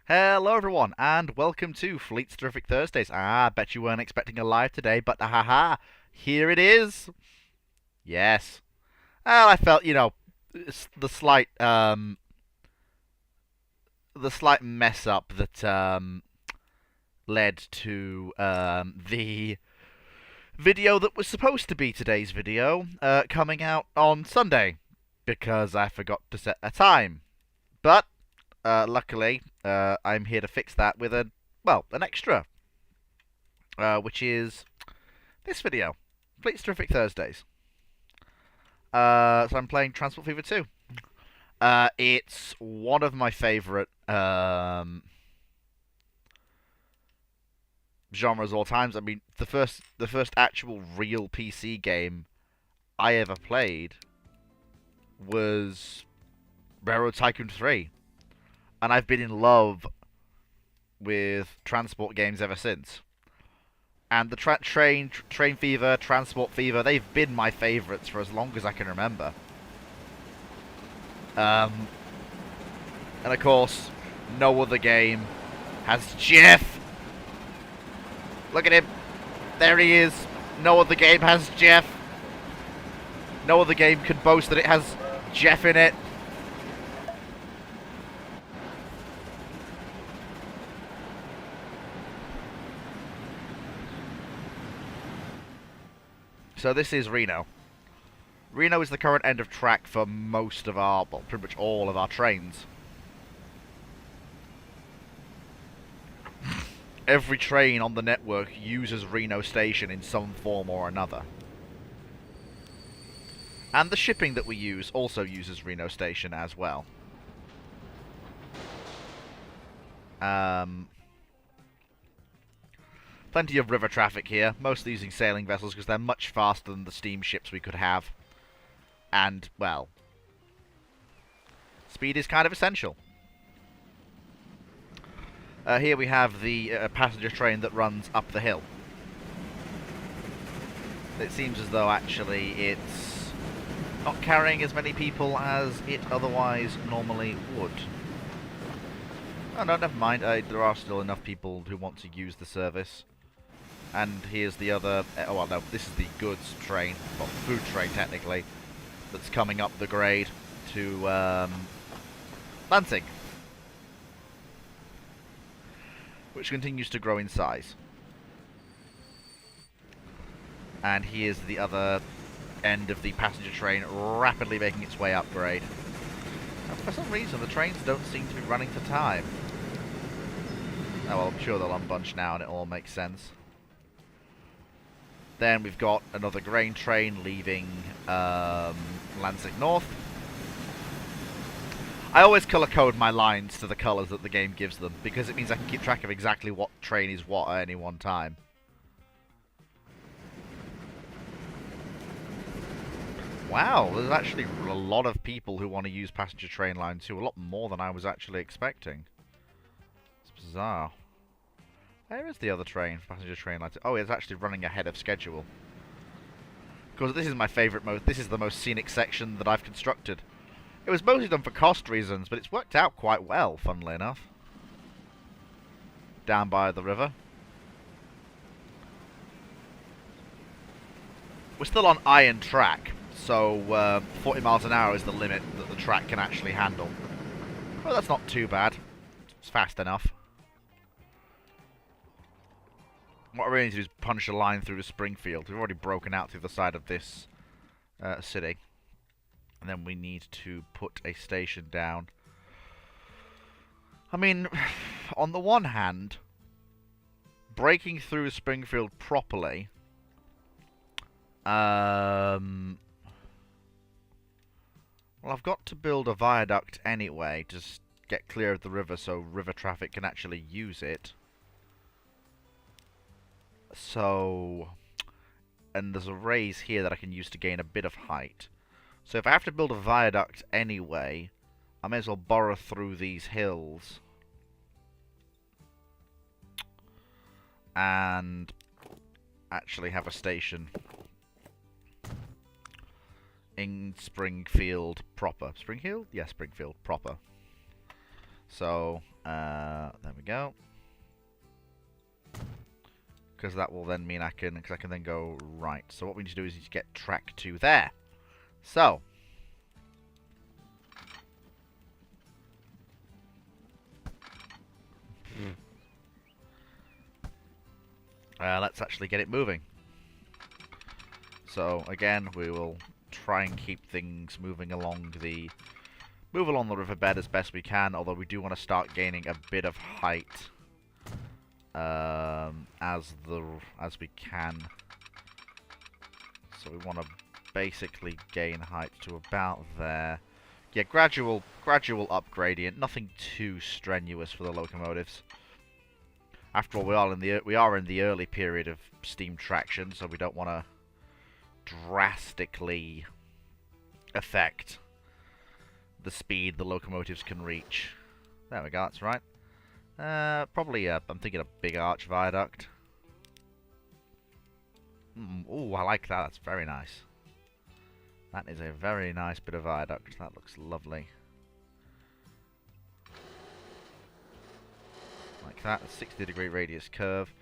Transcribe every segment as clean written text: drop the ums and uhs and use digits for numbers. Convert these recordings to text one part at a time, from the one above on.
Hello everyone, and welcome to Fleet's Terrific Thursdays. Bet you weren't expecting a live today, but haha, here it is. Yes. Well, I felt, the slight mess up that led to the video that was supposed to be today's video coming out on Sunday because I forgot to set a time. But luckily, I'm here to fix that with an extra, which is this video, Fleet's Terrific Thursdays. So I'm playing Transport Fever 2. It's one of my favorite genres of all times. I mean, the first actual real PC game I ever played was Railroad Tycoon 3, and I've been in love with transport games ever since. And the Train Fever, Transport Fever, they've been my favourites for as long as I can remember. And of course, no other game has Jeff. Look at him. There he is. No other game has Jeff. No other game can boast that it has Jeff in it. So this is Reno. Reno is the current end of track for most of our, well, pretty much all of our trains. Every train on the network uses Reno Station in some form or another. And the shipping that we use also uses Reno Station as well. Plenty of river traffic here, mostly using sailing vessels because they're much faster than the steamships we could have. And, well, speed is kind of essential. Here we have the passenger train that runs up the hill. It seems as though actually it's not carrying as many people as it otherwise normally would. Oh no, never mind. There are still enough people who want to use the service. And here's the other... oh, well, no, this is the goods train, well, food train technically, that's coming up the grade to Lansing, which continues to grow in size. And here's the other end of the passenger train rapidly making its way up grade. And for some reason, the trains don't seem to be running to time. Oh, well, I'm sure they'll unbunch now and it all makes sense. Then we've got another grain train leaving Lansing North. I always colour code my lines to the colours that the game gives them, because it means I can keep track of exactly what train is what at any one time. Wow, there's actually a lot of people who want to use passenger train line 2, a lot more than I was actually expecting. It's bizarre. Where is the other train, passenger train line 2? Oh, it's actually running ahead of schedule. Because this is my favourite this is the most scenic section that I've constructed. It was mostly done for cost reasons, but it's worked out quite well, funnily enough. Down by the river. We're still on iron track, so 40 miles an hour is the limit that the track can actually handle. Well, that's not too bad. It's fast enough. What I really need to do is punch a line through to Springfield. We've already broken out through the side of this city. And then we need to put a station down. I mean, on the one hand, breaking through Springfield properly... well, I've got to build a viaduct anyway to get clear of the river so river traffic can actually use it. So, and there's a raise here that I can use to gain a bit of height. So if I have to build a viaduct anyway, I may as well burrow through these hills. And actually have a station in Springfield proper. Springfield? Yeah, Springfield proper. So, there we go. Because that will then mean I can then go right. So what we need to do is need to get track 2 there. So, let's actually get it moving. So again, we will try and keep things moving along the riverbed as best we can. Although we do want to start gaining a bit of height as we can. So we want to basically gain height to about there. Yeah, gradual up gradient. Nothing too strenuous for the locomotives. After all, we are in the early period of steam traction, so we don't want to drastically affect the speed the locomotives can reach. There we go, that's right. Probably, I'm thinking a big arch viaduct. Ooh, I like that, that's very nice. That is a very nice bit of viaduct, that looks lovely. Like that, a 60-degree radius curve.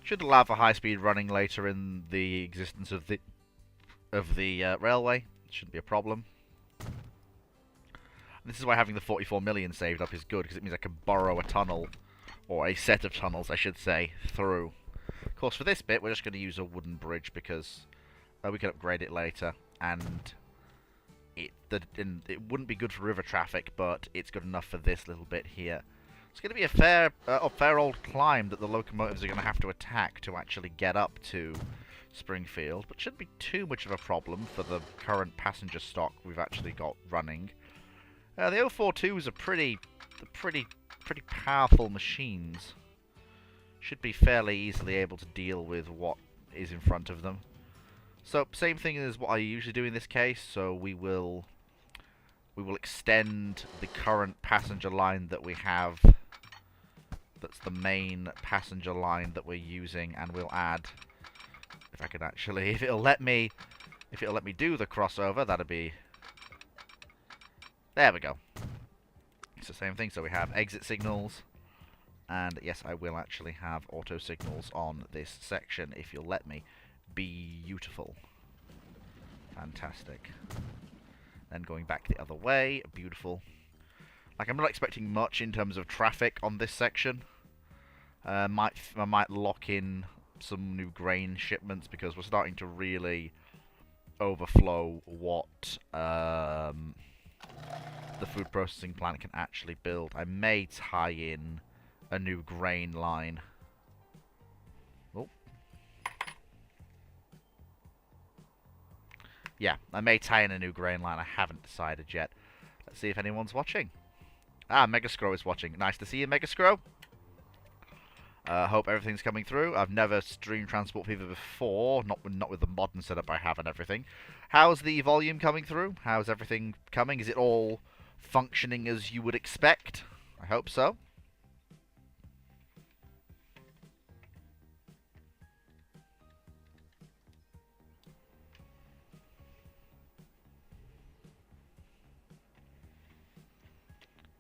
Should allow for high-speed running later in the existence of the railway. Shouldn't be a problem. This is why having the 44 million saved up is good, because it means I can borrow a tunnel, or a set of tunnels, I should say, through. Of course, for this bit, we're just going to use a wooden bridge, because we can upgrade it later, and it wouldn't be good for river traffic, but it's good enough for this little bit here. It's going to be a fair old climb that the locomotives are going to have to attack to actually get up to Springfield, but shouldn't be too much of a problem for the current passenger stock we've actually got running. The 042s are pretty powerful machines. Should be fairly easily able to deal with what is in front of them. So same thing as what I usually do in this case. So we will extend the current passenger line that we have. That's the main passenger line that we're using, and we'll add. If I can actually, if it'll let me do the crossover, that'd be. There we go. It's the same thing. So we have exit signals, and yes, I will actually have auto signals on this section if you'll let me. Beautiful. Fantastic. Then going back the other way, beautiful. Like, I'm not expecting much in terms of traffic on this section. I might lock in some new grain shipments because we're starting to really overflow what the food processing plant can actually build. I may tie in a new grain line. Oh. Yeah, I may tie in a new grain line. I haven't decided yet. Let's see if anyone's watching. Ah, Megascrow is watching. Nice to see you, Megascrow. Hope everything's coming through. I've never streamed Transport Fever before, not with the modern setup I have and everything. How's the volume coming through? How's everything coming? Is it all functioning as you would expect? I hope so.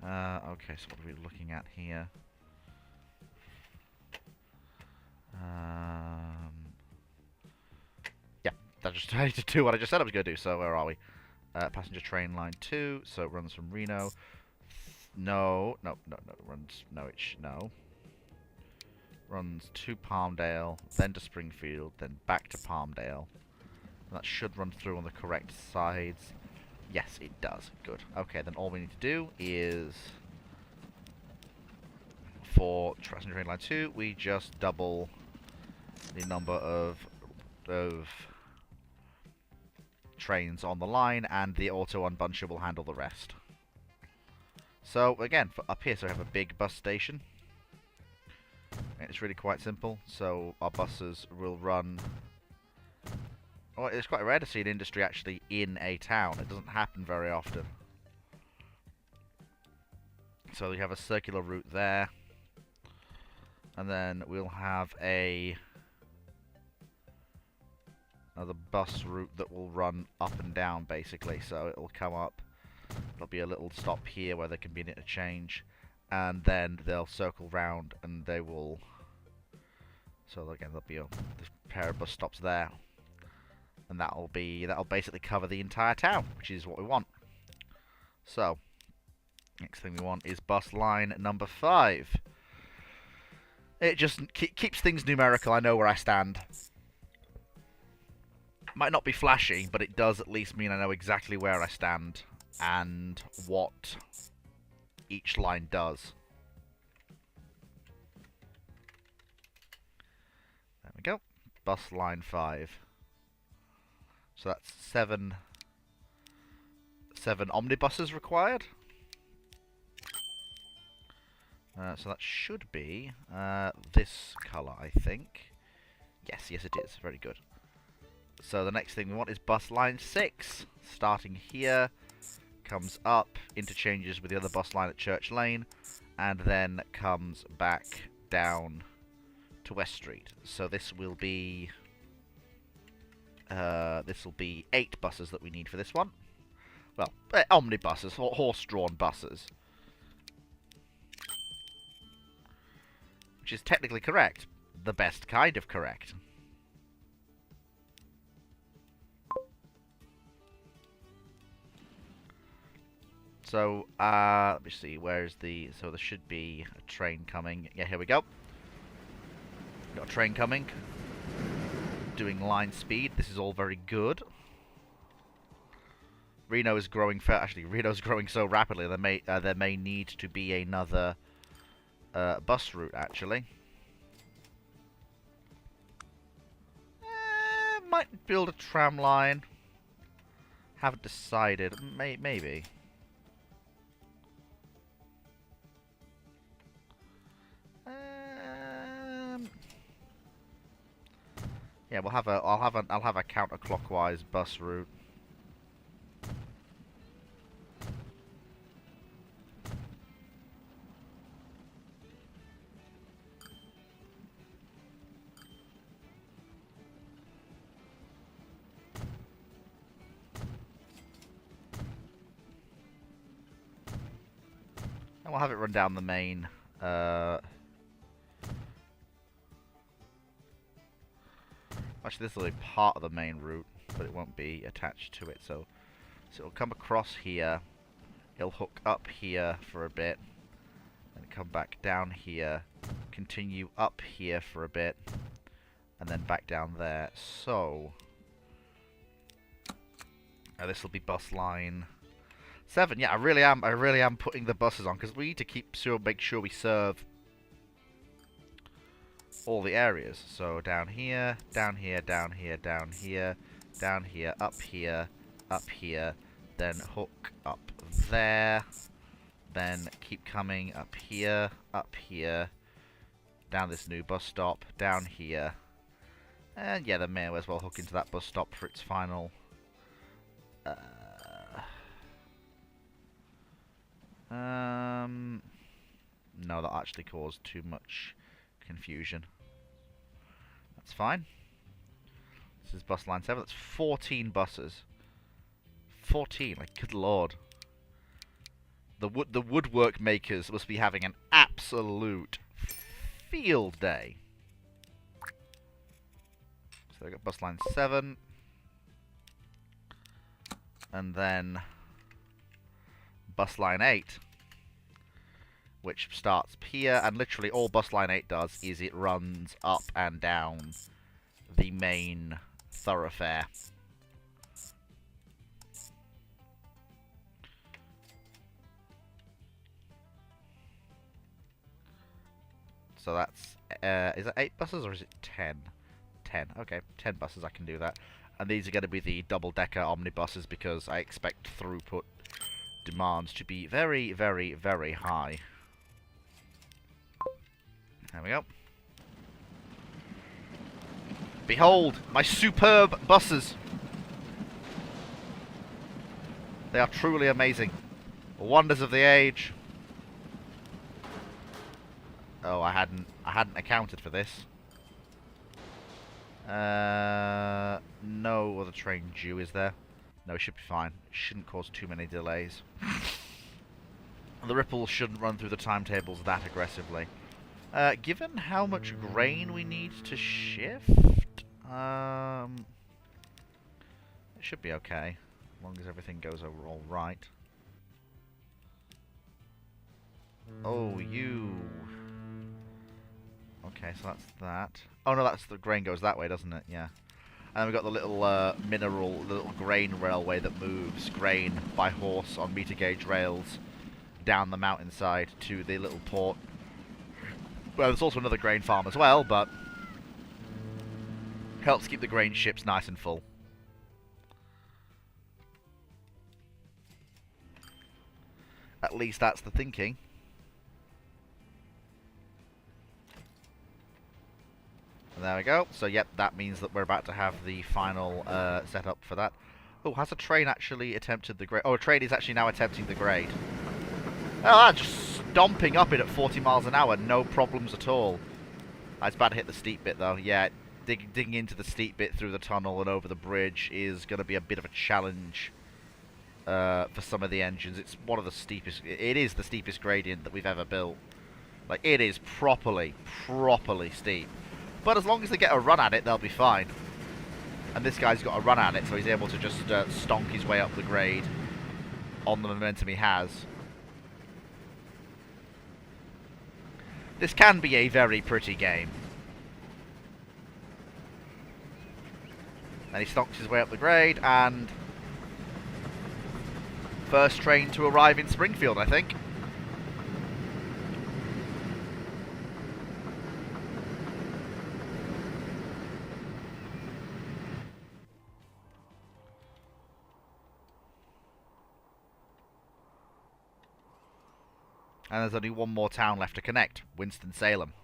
Okay, so what are we looking at here? Yeah, that just tried to do what I just said I was going to do, so where are we? Passenger train line 2, so it runs from Reno. No, runs to Palmdale, then to Springfield, then back to Palmdale. And that should run through on the correct sides. Yes, it does. Good. Okay, then all we need to do is, for passenger train line 2, we just double the number of trains on the line, and the auto unbuncher will handle the rest. So again, for up here, so we have a big bus station. And it's really quite simple. So our buses will run. Oh, it's quite rare to see an industry actually in a town. It doesn't happen very often. So we have a circular route there, and then we'll have another bus route that will run up and down, basically. So it'll come up. There'll be a little stop here where there can be an interchange, and then they'll circle round, and they will... So again, there'll be a pair of bus stops there. And that'll basically cover the entire town, which is what we want. So, next thing we want is bus line number 5. It just keeps things numerical. I know where I stand. Might not be flashy, but it does at least mean I know exactly where I stand and what each line does. There we go. Bus line 5. So that's 7 omnibuses required. So that should be this colour, I think. Yes, it is. Very good. So the next thing we want is bus line 6. Starting here, comes up, interchanges with the other bus line at Church Lane, and then comes back down to West Street. So this will be 8 buses that we need for this one. Well, omnibuses, horse-drawn buses. Which is technically correct. The best kind of correct. So, let me see, where's the... So there should be a train coming. Yeah, here we go. Got a train coming. Doing line speed. This is all very good. Reno is growing actually, Reno's growing so rapidly there may need to be another bus route, actually. Might build a tram line. Haven't decided. Maybe. Yeah, I'll have a counterclockwise bus route. And we'll have it run down the main actually, this will be part of the main route, but it won't be attached to it. So it'll come across here. It'll hook up here for a bit, and come back down here, continue up here for a bit, and then back down there. So this will be bus line 7. Yeah, I really am putting the buses on because we need to make sure we serve all the areas. So down here, down here, down here, down here, down here, up here, then hook up there, then keep coming up here, down this new bus stop, down here, and yeah, then may as well hook into that bus stop for its final no, that actually caused too much confusion. That's fine. This is bus line 7. That's 14 buses. 14, like, good lord. The woodwork makers must be having an absolute field day. So we've got bus line 7. And then bus line 8, which starts here, and literally all bus line 8 does is it runs up and down the main thoroughfare. So that's, is it 8 buses or is it 10? 10, okay, 10 buses, I can do that. And these are going to be the double-decker omnibuses because I expect throughput demands to be very, very, very high. There we go. Behold, my superb buses! They are truly amazing. Wonders of the age. Oh, I hadn't accounted for this. No other train due, is there? No, it should be fine. It shouldn't cause too many delays. The ripples shouldn't run through the timetables that aggressively. Given how much grain we need to shift, it should be okay, as long as everything goes over all right. Oh, you. Okay, so that's that. Oh no, that's the grain goes that way, doesn't it? Yeah. And we've got the little the little grain railway that moves grain by horse on meter gauge rails down the mountainside to the little port. Well, there's also another grain farm as well, but helps keep the grain ships nice and full. At least that's the thinking. And there we go. So, yep, that means that we're about to have the final setup for that. Oh, has a train actually attempted the grade? Oh, a train is actually now attempting the grade. Oh, just stomping up it at 40 miles an hour, no problems at all. It's about to hit the steep bit, though. Yeah, digging into the steep bit through the tunnel and over the bridge is going to be a bit of a challenge for some of the engines. It's one of the steepest... It is the steepest gradient that we've ever built. Like, it is properly steep. But as long as they get a run at it, they'll be fine. And this guy's got a run at it, so he's able to just stonk his way up the grade on the momentum he has. This can be a very pretty game. And he stonks his way up the grade, and first train to arrive in Springfield, I think. And there's only one more town left to connect, Winston-Salem.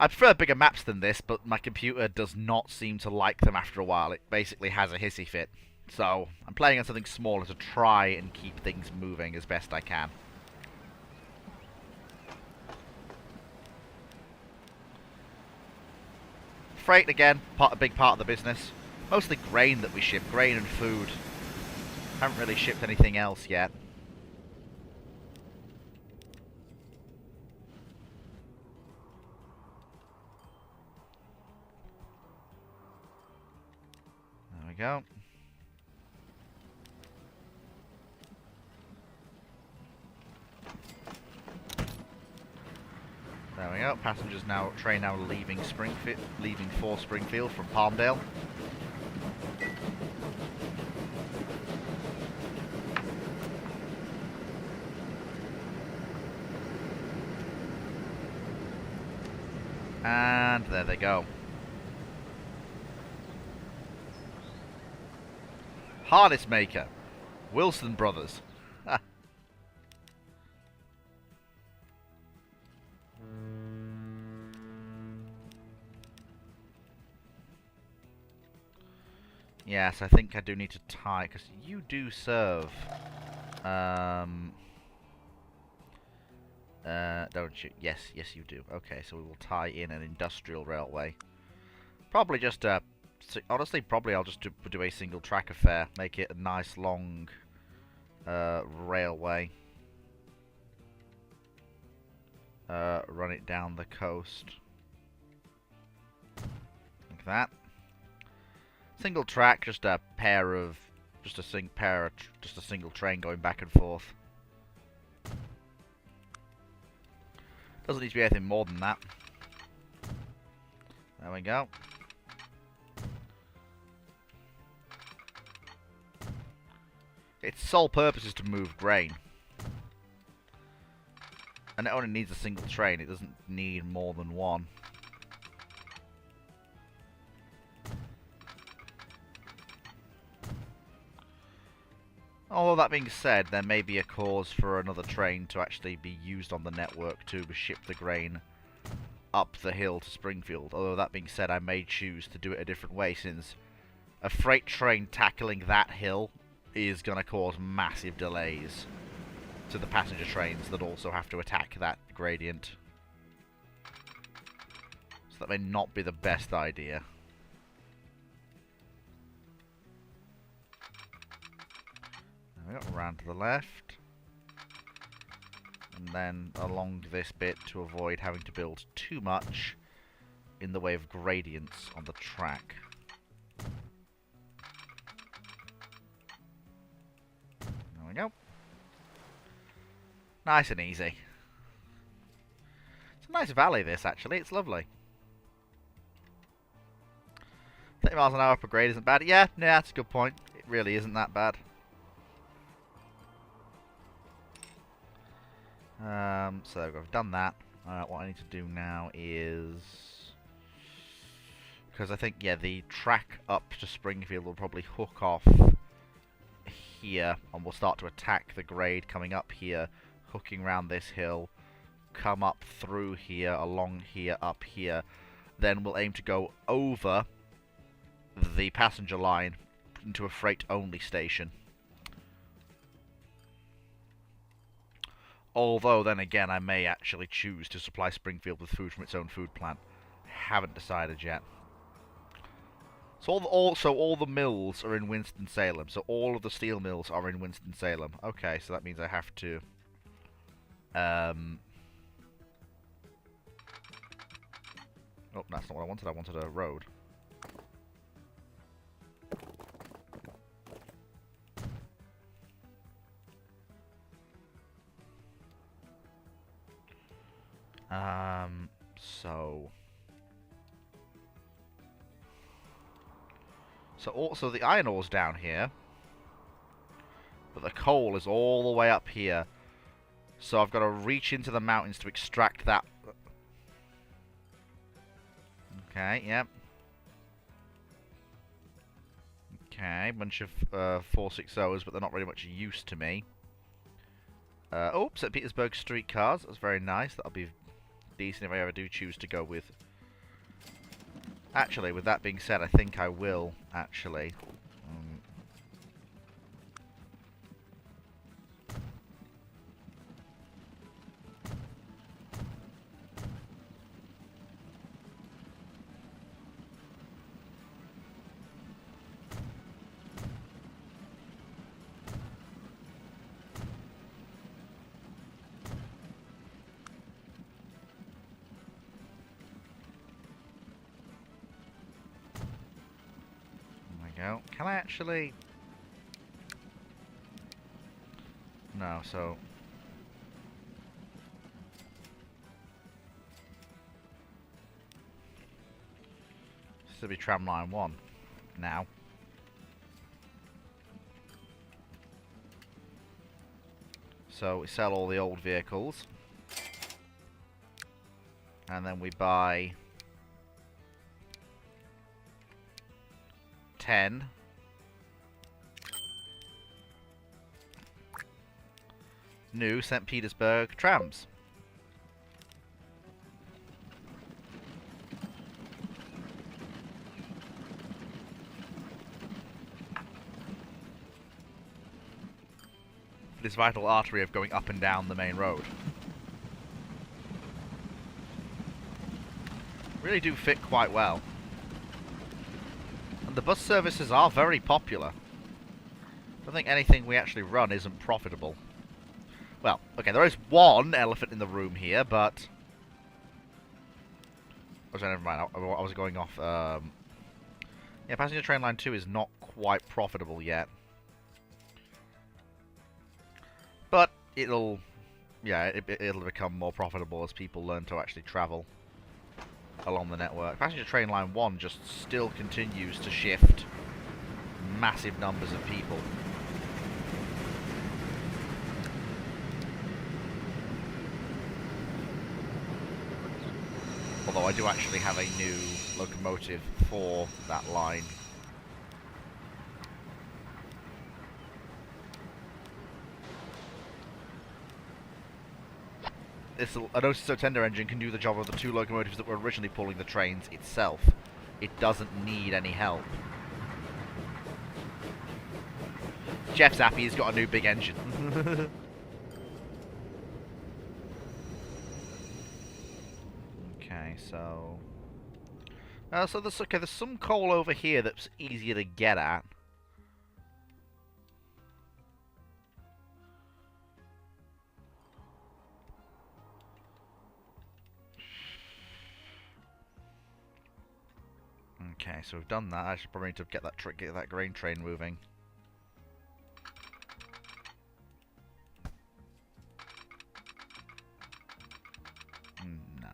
I prefer bigger maps than this, but my computer does not seem to like them after a while. It basically has a hissy fit. So, I'm playing on something smaller to try and keep things moving as best I can. Freight, again, a big part of the business. Mostly grain that we ship, grain and food. Haven't really shipped anything else yet. There we go. There we go. Passengers now, train now leaving Springfield, leaving for Springfield from Palmdale. And there they go. Harness maker, Wilson Brothers. Yes, I think I do need to tie, because you do serve, don't you? Yes, yes you do. Okay, so we will tie in an industrial railway. Probably just, honestly, probably I'll just do a single track affair. Make it a nice long, railway. Run it down the coast. Like that. Single track, just a single train going back and forth. Doesn't need to be anything more than that. There we go. Its sole purpose is to move grain. And it only needs a single train, it doesn't need more than one. Although that being said, there may be a cause for another train to actually be used on the network to ship the grain up the hill to Springfield. Although that being said, I may choose to do it a different way, since a freight train tackling that hill is going to cause massive delays to the passenger trains that also have to attack that gradient. So that may not be the best idea. Around to the left. and then along this bit to avoid having to build too much in the way of gradients on the track. There we go. Nice and easy. It's a nice valley, this, actually. It's lovely. 30 miles an hour per grade isn't bad. Yeah, that's a good point. It really isn't that bad. So I've done that. What I need to do now is... Because I think, yeah, the track up to Springfield will probably hook off here, and we'll start to attack the grade coming up here, hooking round this hill, come up through here, along here, up here. Then we'll aim to go over the passenger line into a freight-only station. Although, then again, I may actually choose to supply Springfield with food from its own food plant. Haven't decided yet. So all the mills are in Winston-Salem. So all of the steel mills are in Winston-Salem. Okay, so that means I have to... Oh, that's not what I wanted. I wanted a road. So the iron ore's down here, but the coal is all the way up here. So I've got to reach into the mountains to extract that. Okay, yep. Okay, bunch of 460s, but they're not very much use to me. Oh, St. Petersburg streetcars. That's very nice. That'll be decent if I ever do choose to go with... Actually, with that being said, I think I will, actually. Go. Can I actually... No, so... This will be tramline 1 now. So we sell all the old vehicles. And then we buy... 10 new St. Petersburg trams. This vital artery of going up and down the main road. Really do fit quite well. And the bus services are very popular. I don't think anything we actually run isn't profitable. Well, okay, there is one elephant in the room here, but... Oh, sorry, never mind, I was going off... Yeah, passenger train line 2 is not quite profitable yet. But it'll... Yeah, it'll become more profitable as people learn to actually travel along the network. Passenger train line 1 just still continues to shift massive numbers of people. Although I do actually have a new locomotive for that line. An OCSO tender engine can do the job of the 2 locomotives that were originally pulling the trains itself. It doesn't need any help. Jeff's happy he's got a new big engine. Okay, so... so there's some coal over here that's easier to get at. Okay, so we've done that. I should probably need to get that grain train moving. No.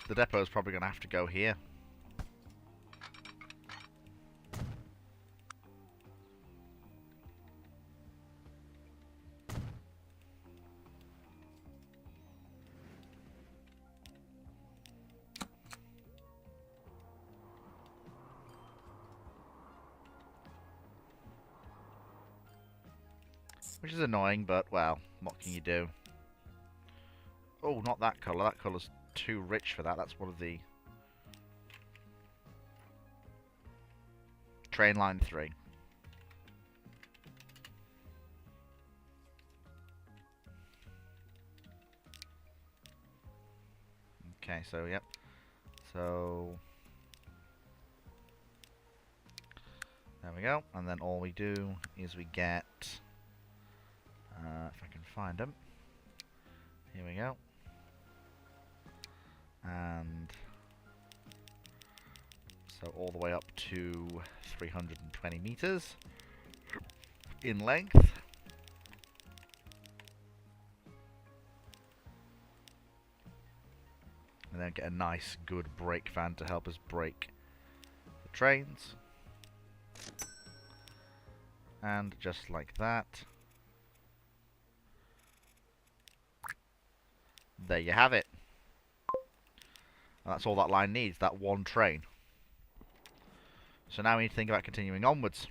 The depot's probably going to have to go here. Which is annoying, but, well, what can you do? Oh, not that colour. That colour's too rich for that. That's one of the... Train line 3. Okay, so, yep. So... There we go. And then all we do is we get... if I can find them. Here we go. And so all the way up to 320 meters in length. And then get a nice, good brake van to help us brake the trains. And just like that. There you have it. And that's all that line needs, that one train. So now we need to think about continuing onwards.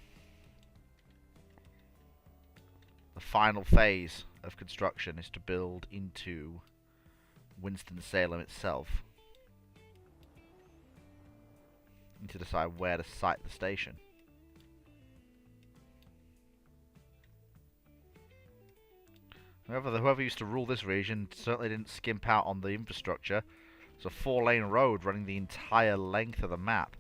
The final phase of construction is to build into Winston-Salem itself. Need to decide where to site the station. Whoever used to rule this region certainly didn't skimp out on the infrastructure. It's a 4-lane road running the entire length of the map.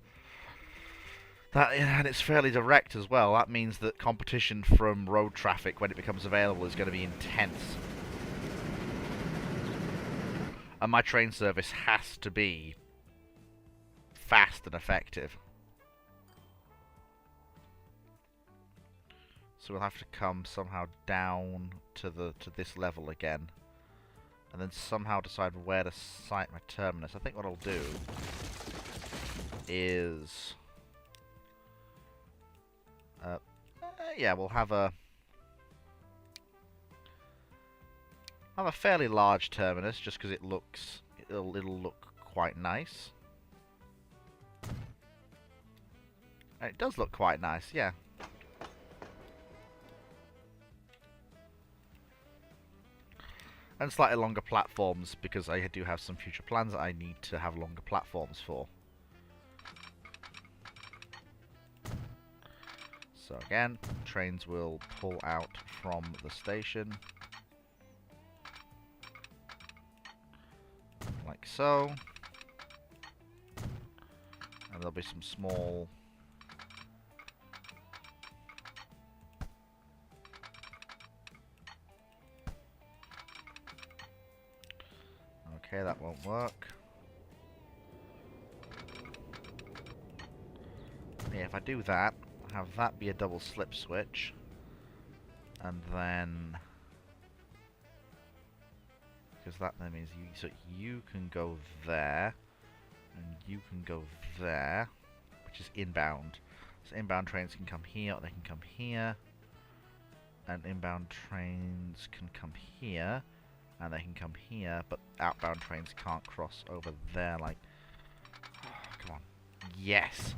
And it's fairly direct as well. That means that competition from road traffic, when it becomes available, is going to be intense. And my train service has to be fast and effective. So we'll have to come somehow down to this level again. And then somehow decide where to site my terminus. I think what I'll do is... yeah, we'll have a fairly large terminus, just because it'll look quite nice. And it does look quite nice, yeah. And slightly longer platforms, because I do have some future plans that I need to have longer platforms for. So again, trains will pull out from the station. Like so. And there'll be some small... Okay, that won't work. Yeah, if I do that, have that be a double slip switch, and then... Because that then means you can go there, and you can go there, which is inbound. So inbound trains can come here, or they can come here, and inbound trains can come here, and they can come here, but outbound trains can't cross over there, like... Oh, come on. Yes!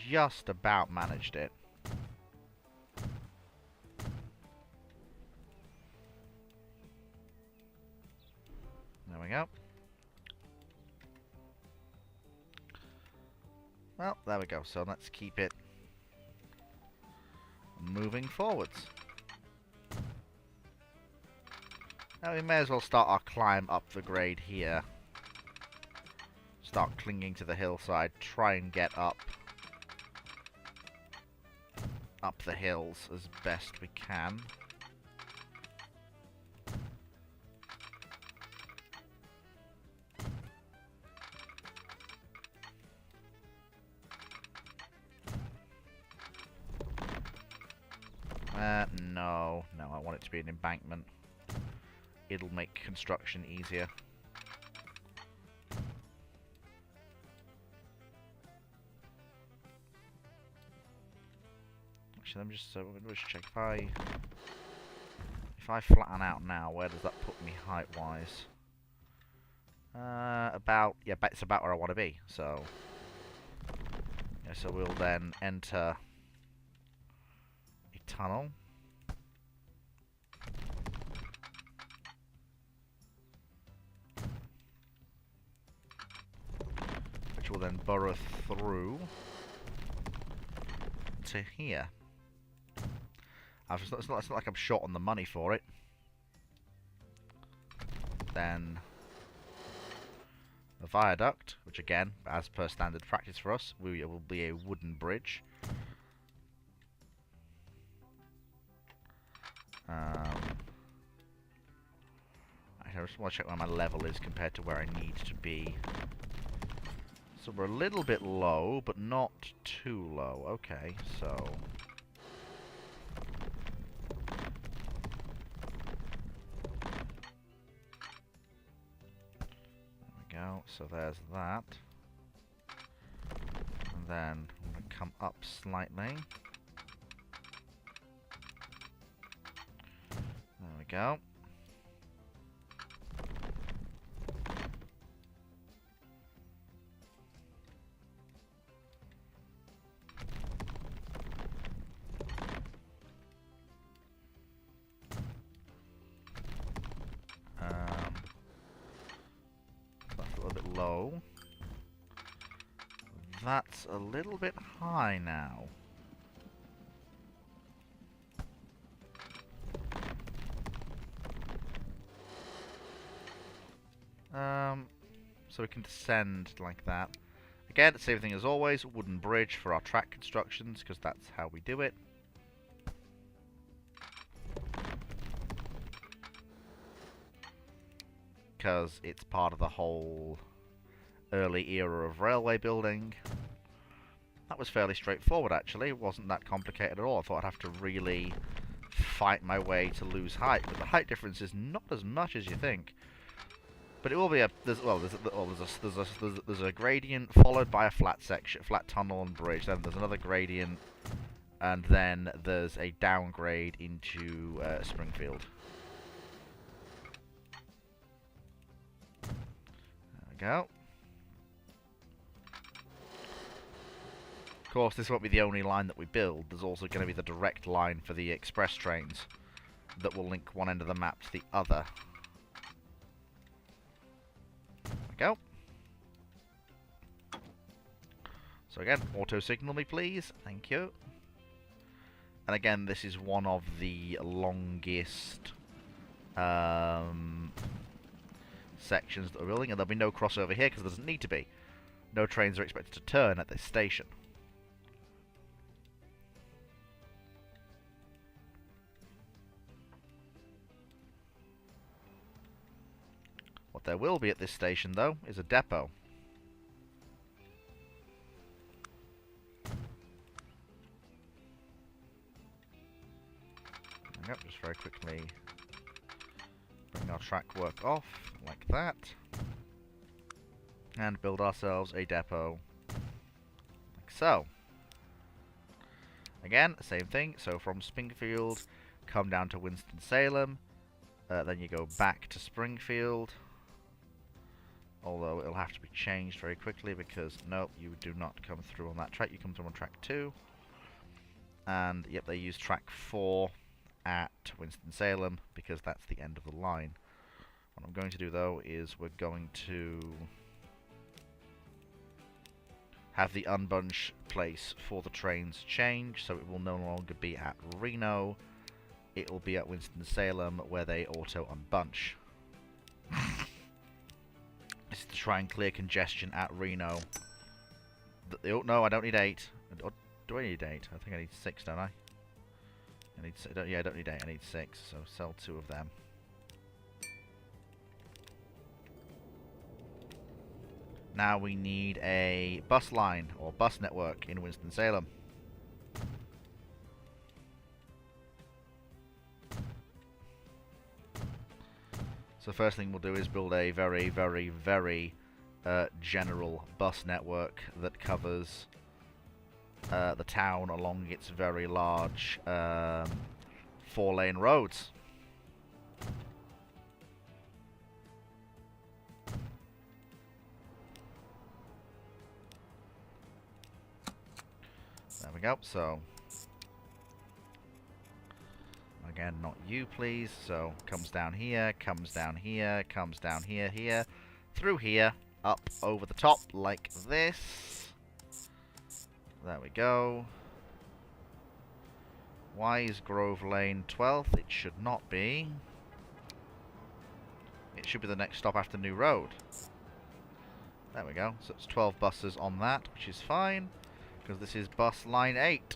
Just about managed it. There we go. Well, there we go. So let's keep it moving forwards. Now we may as well start our climb up the grade here. Start clinging to the hillside. Try and get up the hills as best we can. No. No, I want it to be an embankment. It'll make construction easier. Actually, let me just check. If I flatten out now, where does that put me height-wise? It's about where I want to be. So, yeah, so we'll then enter a tunnel. Which will then burrow through to here. It's not like I'm short on the money for it. Then a viaduct, which again, as per standard practice for us, will be a wooden bridge. I just want to check where my level is compared to where I need to be. So we're a little bit low, but not too low. Okay, so... go. So there's that. And then I'm going to come up slightly. There we go. Low. That's a little bit high now. So we can descend like that. Again, same thing as always, wooden bridge for our track constructions, because that's how we do it. Because it's part of the whole early era of railway building. That was fairly straightforward, actually. It wasn't that complicated at all. I thought I'd have to really fight my way to lose height, but the height difference is not as much as you think. But it will be there's a gradient followed by a flat section, flat tunnel and bridge. Then there's another gradient, and then there's a downgrade into Springfield. There we go. Of course, this won't be the only line that we build. There's also going to be the direct line for the express trains that will link one end of the map to the other. There we go. So again, auto signal me please. Thank you. And again, this is one of the longest sections that we're building, and there'll be no crossover here because there doesn't need to be. No trains are expected to turn at this station. What there will be at this station, though, is a depot. Yep, just very quickly bring our track work off, like that. And build ourselves a depot, like so. Again, same thing, so from Springfield, come down to Winston-Salem, then you go back to Springfield. Although it'll have to be changed very quickly because, no, you do not come through on that track. You come through on track 2. And, yep, they use track 4 at Winston-Salem because that's the end of the line. What I'm going to do, though, is we're going to have the unbunch place for the trains change, so it will no longer be at Reno. It will be at Winston-Salem where they auto-unbunch. This is to try and clear congestion at Reno. Oh, no, I don't need 8. Do I need 8? I think I need 6, don't I? Yeah, I don't need 8. I need 6. So sell 2 of them. Now we need a bus line or bus network in Winston-Salem. So first thing we'll do is build a very, very, very general bus network that covers the town along its very large 4-lane roads. There we go. So again, not you, please. So comes down here, comes down here, comes down here, here, through here, up over the top like this. There we go. Why is Grove Lane 12th? It should not be. It should be the next stop after New Road. There we go. So it's 12 buses on that, which is fine, because this is bus line 8.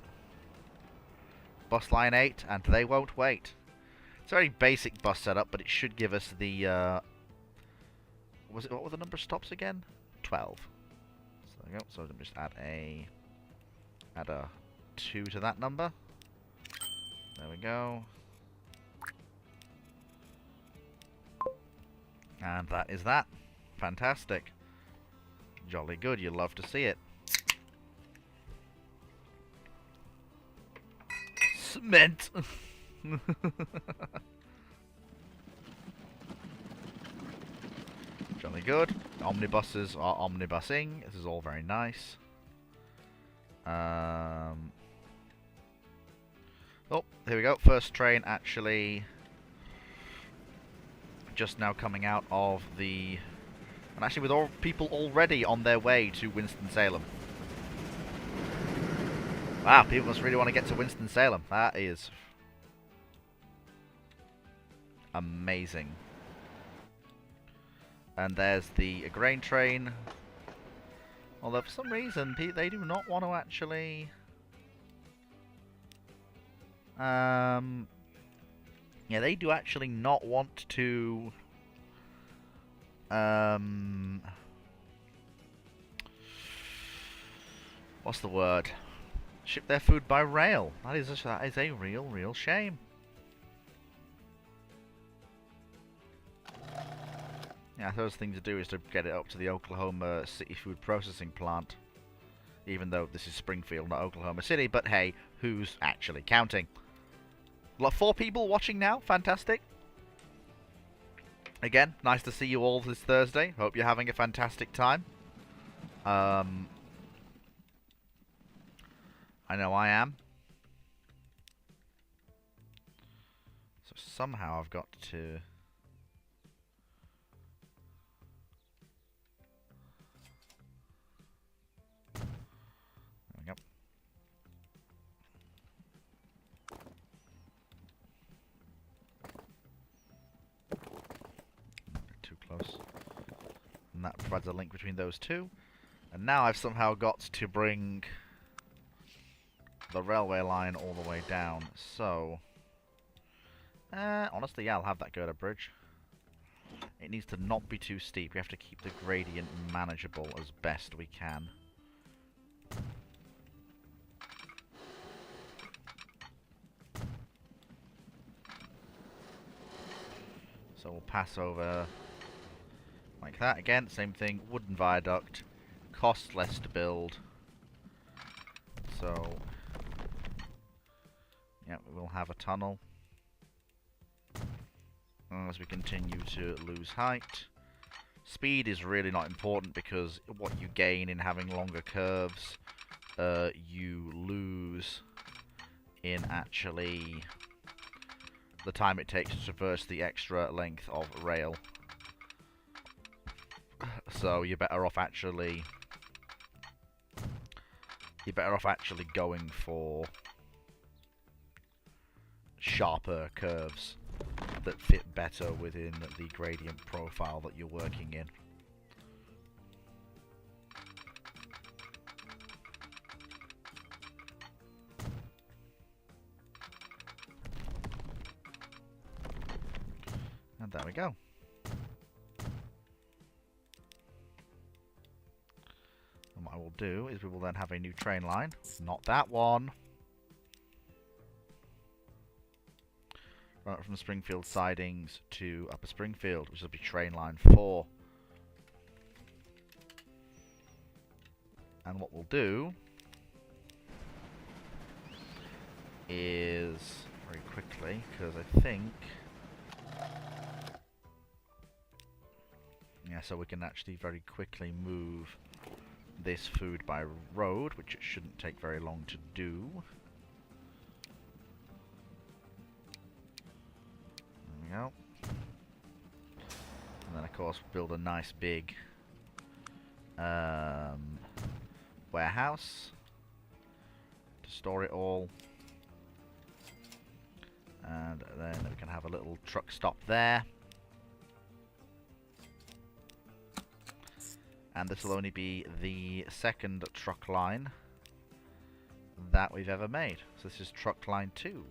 Bus line 8, and they won't wait. It's a very basic bus setup, but it should give us the... what were the number of stops again? 12. So there we go. So let me just add a 2 to that number. There we go. And that is that. Fantastic. Jolly good, you'll love to see it. Cement! Jolly good. Omnibuses are omnibusing. This is all very nice. Oh, here we go. First train actually just now coming out of the... And actually with all people already on their way to Winston-Salem. Wow, people must really want to get to Winston-Salem. That is amazing. And there's the grain train. Although for some reason they do not want to actually... yeah, they do actually not want to... what's the word? Ship their food by rail. That is a real shame. Yeah, the first thing to do is to get it up to the Oklahoma City Food Processing Plant. Even though this is Springfield, not Oklahoma City. But hey, who's actually counting? 4 people watching now. Fantastic. Again, nice to see you all this Thursday. Hope you're having a fantastic time. I know I am. So somehow I've got to... There we go. Too close. And that provides a link between those two. And now I've somehow got to bring the railway line all the way down. So, honestly, yeah, I'll have that girder bridge. It needs to not be too steep. We have to keep the gradient manageable as best we can. So we'll pass over like that. Again, same thing, wooden viaduct, costs less to build. So, yeah, we will have a tunnel as we continue to lose height. Speed is really not important because what you gain in having longer curves, you lose in actually the time it takes to traverse the extra length of rail. So you're better off actually going for sharper curves that fit better within the gradient profile that you're working in. And there we go. And what I will do is we will then have a new train line. Not that one. from Springfield sidings to Upper Springfield, which will be train line 4. And what we'll do is, very quickly, because I think... Yeah, so we can actually very quickly move this food by road, which it shouldn't take very long to do. There we go. And then, of course, build a nice big warehouse to store it all. And then we can have a little truck stop there. And this will only be the second truck line that we've ever made. So this is truck line 2.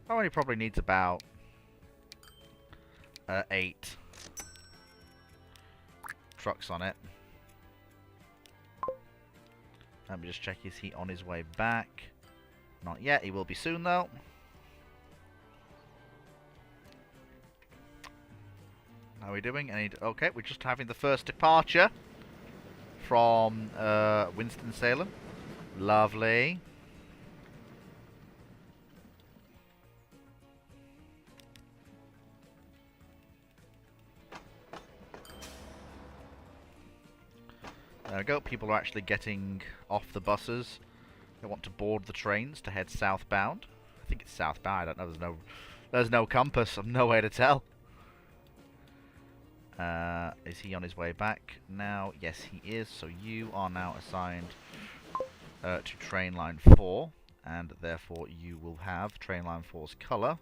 Only probably needs about 8 trucks on it. Let me just check, is he on his way back? Not yet, he will be soon though. How are we doing? Okay, we're just having the first departure from Winston-Salem. Lovely. There we go, people are actually getting off the buses. They want to board the trains to head southbound. I think it's southbound, I don't know, there's no compass, I've no way to tell. Is he on his way back now? Yes, he is. So you are now assigned to train line 4, and therefore you will have train line 4's colour.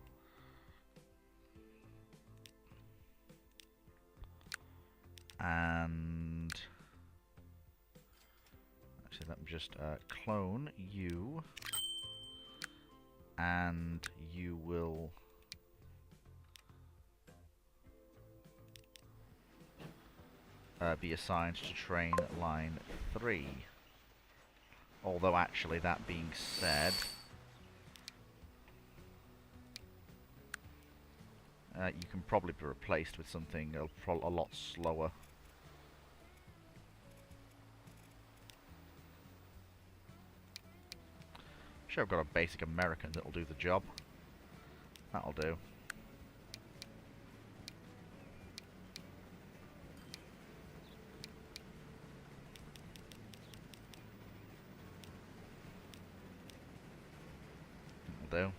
And actually, let me just clone you, and you will be assigned to train line 3. Although actually, that being said, you can probably be replaced with something a lot slower. Sure, I've got a basic American that'll do the job. That'll do. Do.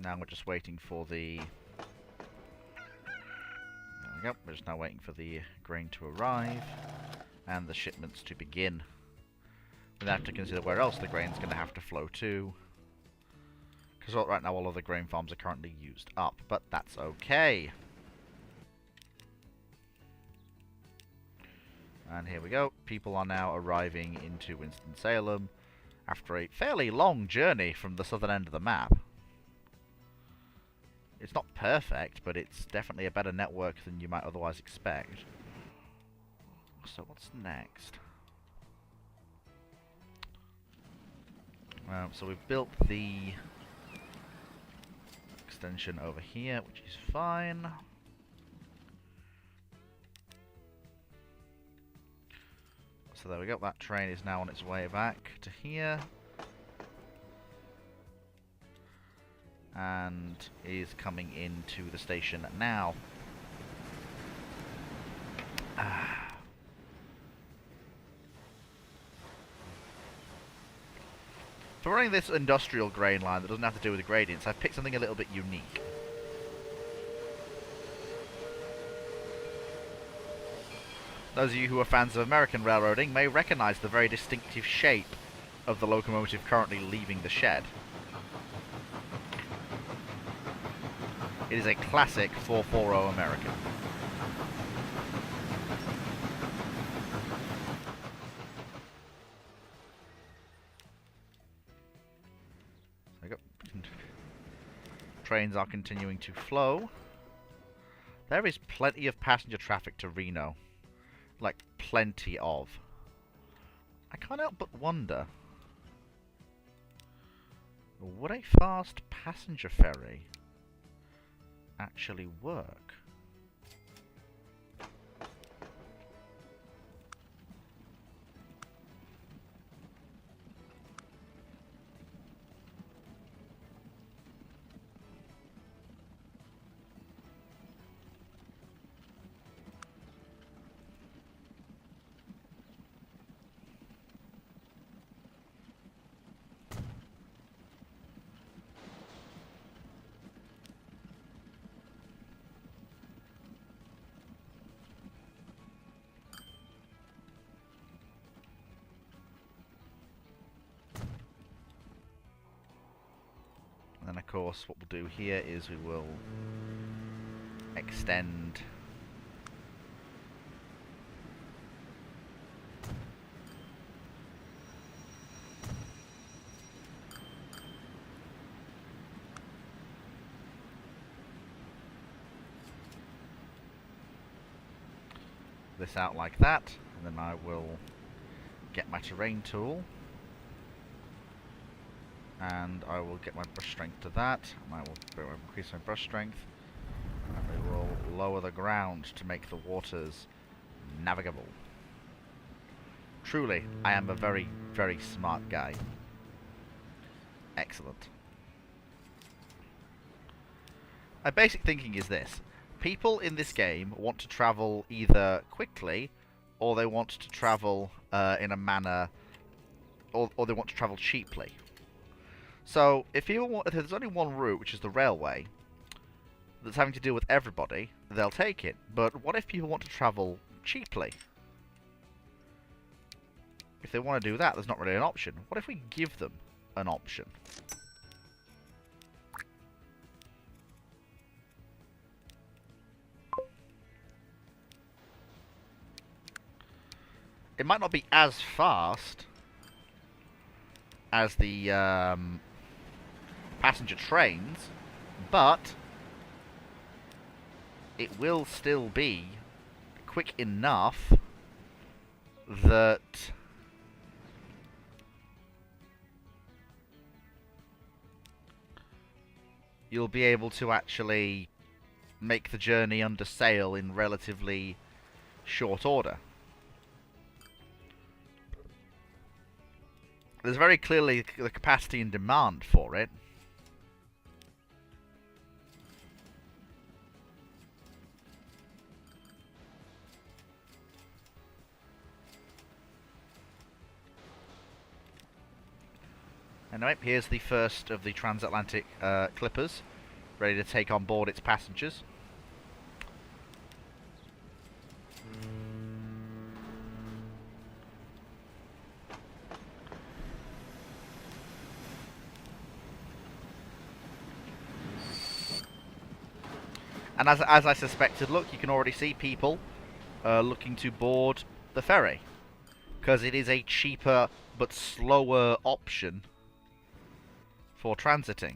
Now we're just waiting for the... There we go. We're just now waiting for the grain to arrive and the shipments to begin. We have to consider where else the grain's going to have to flow to. Because right now all of the grain farms are currently used up, but that's okay. And here we go. People are now arriving into Winston-Salem after a fairly long journey from the southern end of the map. It's not perfect, but it's definitely a better network than you might otherwise expect. So what's next? So we've built the extension over here, which is fine. So there we go, that train is now on its way back to here. And is coming into the station now. For running this industrial grain line that doesn't have to do with the gradients, I've picked something a little bit unique. Those of you who are fans of American railroading may recognize the very distinctive shape of the locomotive currently leaving the shed. It is a classic 440 American. trains are continuing to flow. There is plenty of passenger traffic to Reno. Like, plenty of. I can't help but wonder, would a fast passenger ferry actually work? And of course, what we'll do here is we will extend this out like that, and then I will get my terrain tool, and I will get my brush strength to that, and I will increase my brush strength, and we will lower the ground to make the waters navigable. Truly, I am a very, very smart guy. Excellent. My basic thinking is this. People in this game want to travel either quickly, or they want to travel in a manner, or they want to travel cheaply. So, if there's only one route, which is the railway, that's having to deal with everybody, they'll take it. But what if people want to travel cheaply? If they want to do that, there's not really an option. What if we give them an option? It might not be as fast as the passenger trains, but it will still be quick enough that you'll be able to actually make the journey under sail in relatively short order. There's very clearly the capacity and demand for it. Anyway, here's the first of the transatlantic clippers, ready to take on board its passengers. And as I suspected, look, you can already see people looking to board the ferry, because it is a cheaper but slower option for transiting.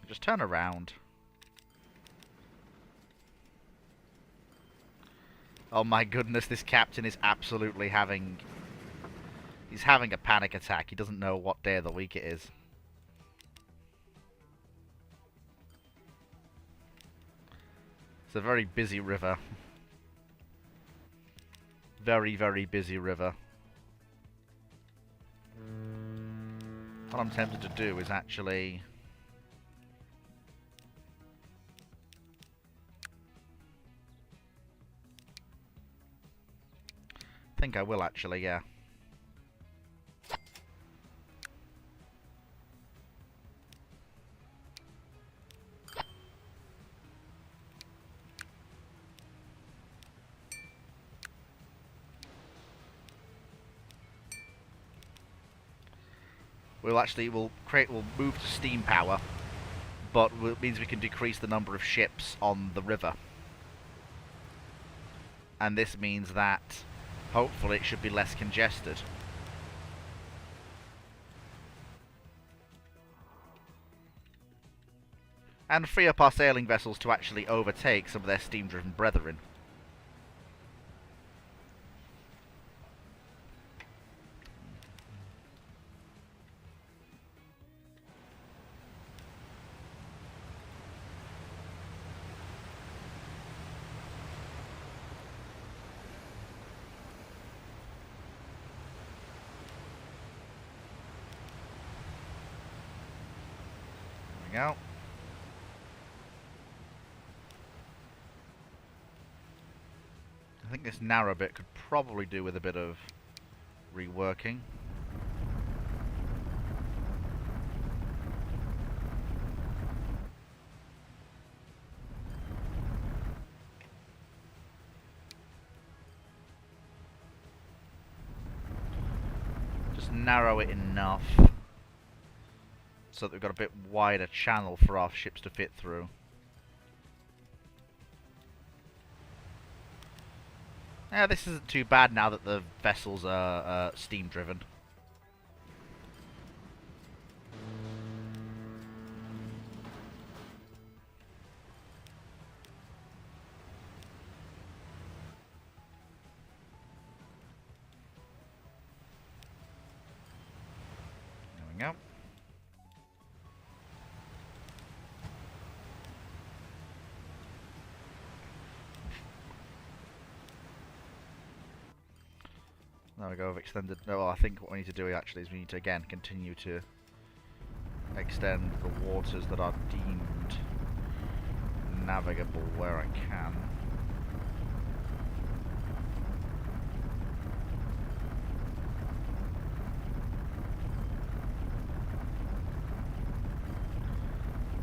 Just turn around. Oh my goodness, this captain is absolutely having... He's having a panic attack. He doesn't know what day of the week it is. It's a very busy river. Very, very busy river. What I'm tempted to do is actually... I think I will actually, yeah. we'll move to steam power, but it means we can decrease the number of ships on the river. And this means that hopefully it should be less congested. And free up our sailing vessels to actually overtake some of their steam-driven brethren. There we go. I think this narrow bit could probably do with a bit of reworking. Just narrow it enough so that we've got a bit wider channel for our ships to fit through. Yeah, this isn't too bad now that the vessels are steam-driven. There we go. There we go, I've extended. No, I think what we need to do actually is we need to again continue to extend the waters that are deemed navigable where I can.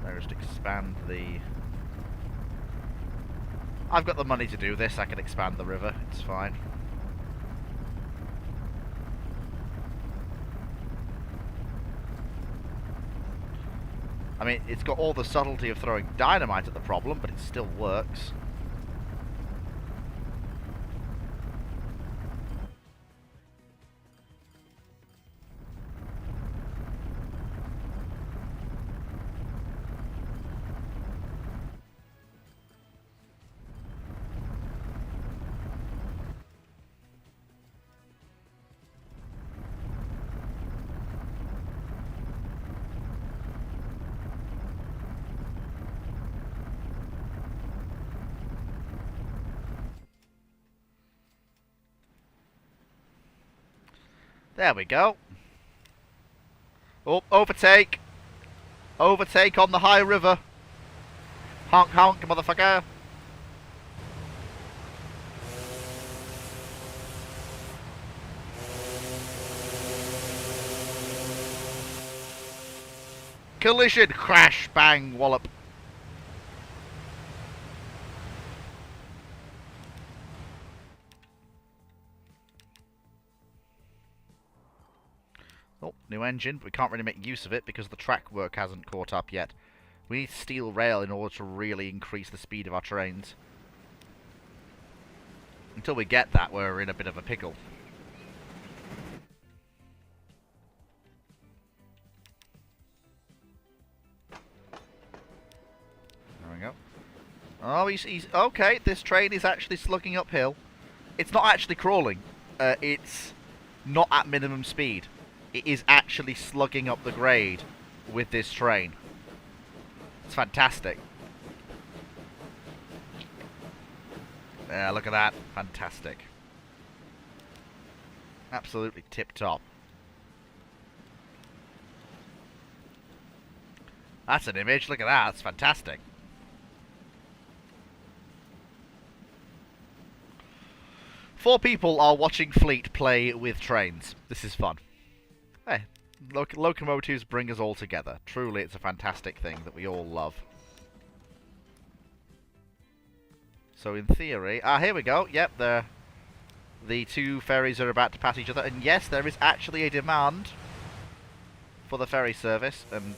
There, just expand the... I've got the money to do this, I can expand the river, it's fine. I mean, it's got all the subtlety of throwing dynamite at the problem, but it still works. There we go. Oh, overtake! Overtake on the high river. Honk honk, motherfucker. Collision! Crash! Bang! Wallop! Oh, new engine, but we can't really make use of it because the track work hasn't caught up yet. We need steel rail in order to really increase the speed of our trains. Until we get that, we're in a bit of a pickle. There we go. Oh, he's okay, this train is actually slugging uphill. It's not actually crawling. It's not at minimum speed. It is actually slugging up the grade with this train. It's fantastic. Yeah, look at that. Fantastic. Absolutely tip-top. That's an image. Look at that. That's fantastic. Four people are watching Fleet play with trains. This is fun. Hey, locomotives bring us all together. Truly, it's a fantastic thing that we all love. So in theory... Ah, here we go. Yep, the two ferries are about to pass each other. And yes, there is actually a demand for the ferry service, and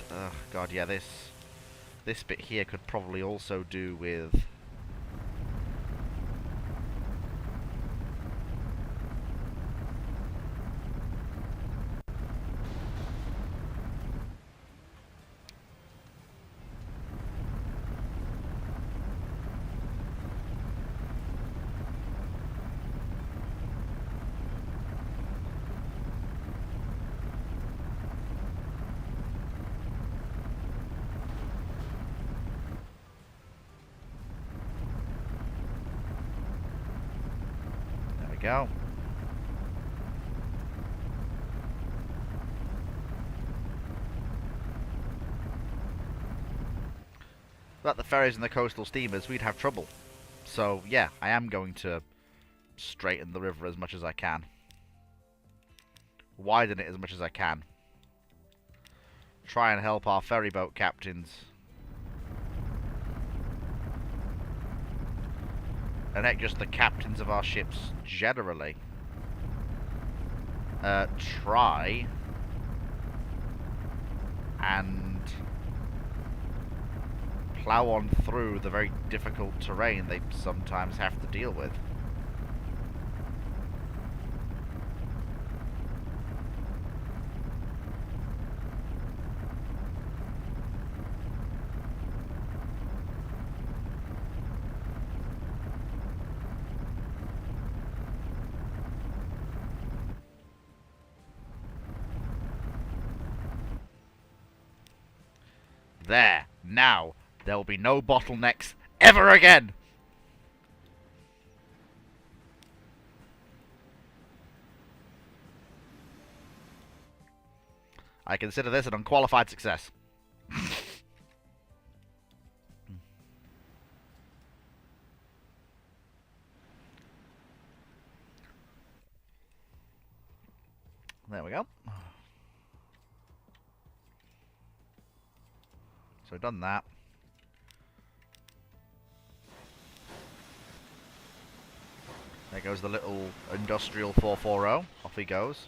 God, yeah, this bit here could probably also do with. There we go. Without the ferries and the coastal steamers, we'd have trouble. So, yeah, I am going to straighten the river as much as I can. Widen it as much as I can. Try and help our ferry boat captains. And heck, just the captains of our ships generally. Try and plow on through the very difficult terrain they sometimes have to deal with. There. Now, there will be no bottlenecks ever again! I consider this an unqualified success. There we go. So done that. There goes the little industrial 440. Off he goes.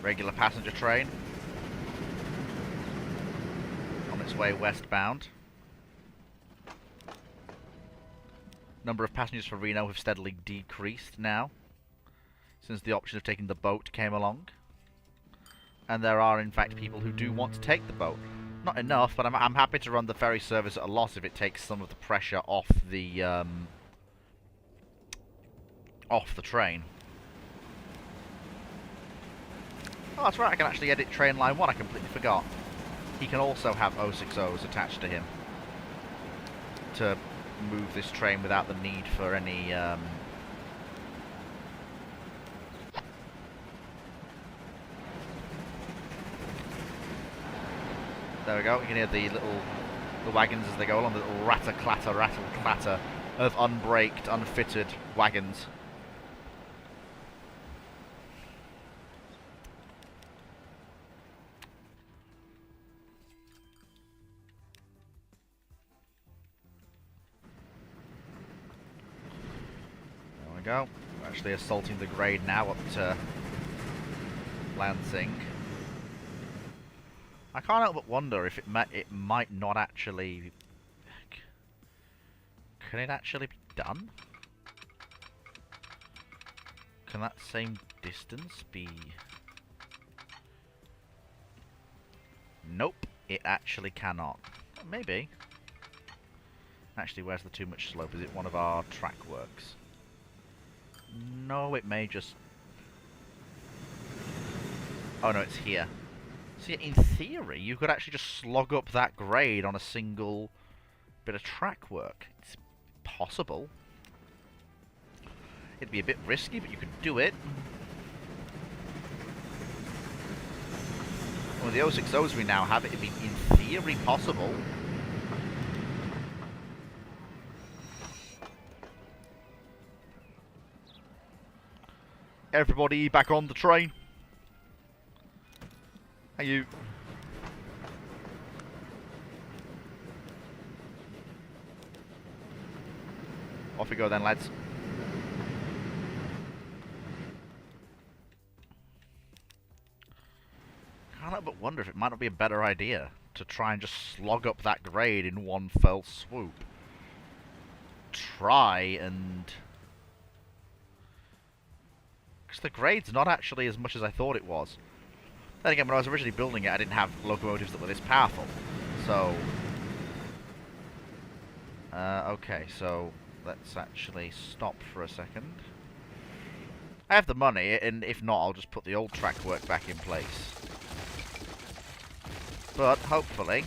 Regular passenger train. On its way westbound. Number of passengers for Reno have steadily decreased now, since the option of taking the boat came along. And there are, in fact, people who do want to take the boat. Not enough, but I'm happy to run the ferry service at a loss if it takes some of the pressure off the train. Oh, that's right, I can actually edit train line 1, I completely forgot. He can also have 060s attached to him to move this train without the need for any There we go. You can hear the wagons as they go along, the little rattle-clatter of unbraked, unfitted wagons. There we go. We're actually assaulting the grade now up to Lansing. I can't help but wonder if it might not actually. Can it actually be done? Can that same distance be? Nope, it actually cannot. Maybe. Actually, where's the too much slope? Is it one of our track works? No, it may just. Oh no, it's here. See, in theory, you could actually just slog up that grade on a single bit of track work. It's possible. It'd be a bit risky, but you could do it. With the 060s we now have, it'd be in theory possible. Everybody back on the train. Thank you. Off we go then, lads. but wonder if it might not be a better idea to try and just slog up that grade in one fell swoop. Try and... because the grade's not actually as much as I thought it was. Then again, when I was originally building it, I didn't have locomotives that were this powerful. So... okay, so let's actually stop for a second. I have the money, and if not, I'll just put the old track work back in place. But, hopefully...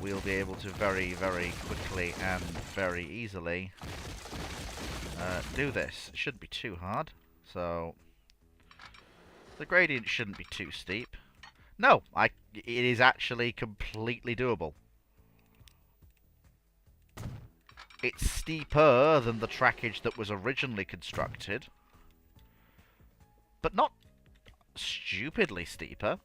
we'll be able to very, very quickly and very easily do this. It shouldn't be too hard, so... the gradient shouldn't be too steep. No, it is actually completely doable. It's steeper than the trackage that was originally constructed, but not stupidly steeper.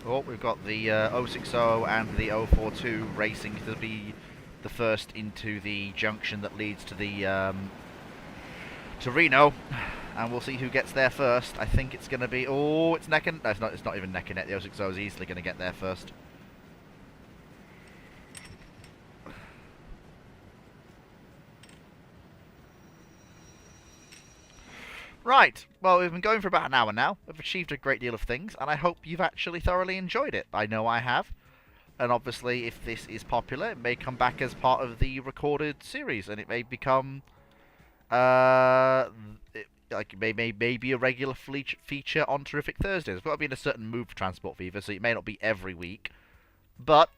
Oh, we've got the 060 and the 042 racing to be the first into the junction that leads to the to Reno, and we'll see who gets there first. I think it's going to be... oh, it's neck and... no, it's not even neck and neck. The 060 is easily going to get there first. Right, well, we've been going for about an hour now. We've achieved a great deal of things, and I hope you've actually thoroughly enjoyed it. I know I have. And obviously, if this is popular, it may come back as part of the recorded series, and it may become... like, it may be a regular feature on Terrific Thursdays. It's got to be in a certain mood for Transport Fever, so it may not be every week. But...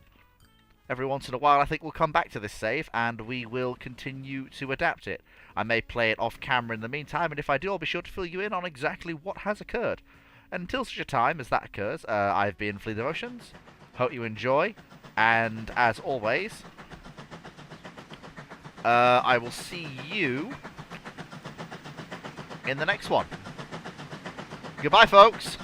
every once in a while, I think we'll come back to this save, and we will continue to adapt it. I may play it off camera in the meantime, and if I do, I'll be sure to fill you in on exactly what has occurred. And until such a time as that occurs, I've been Fleet Emotions. Hope you enjoy, and as always, I will see you in the next one. Goodbye, folks!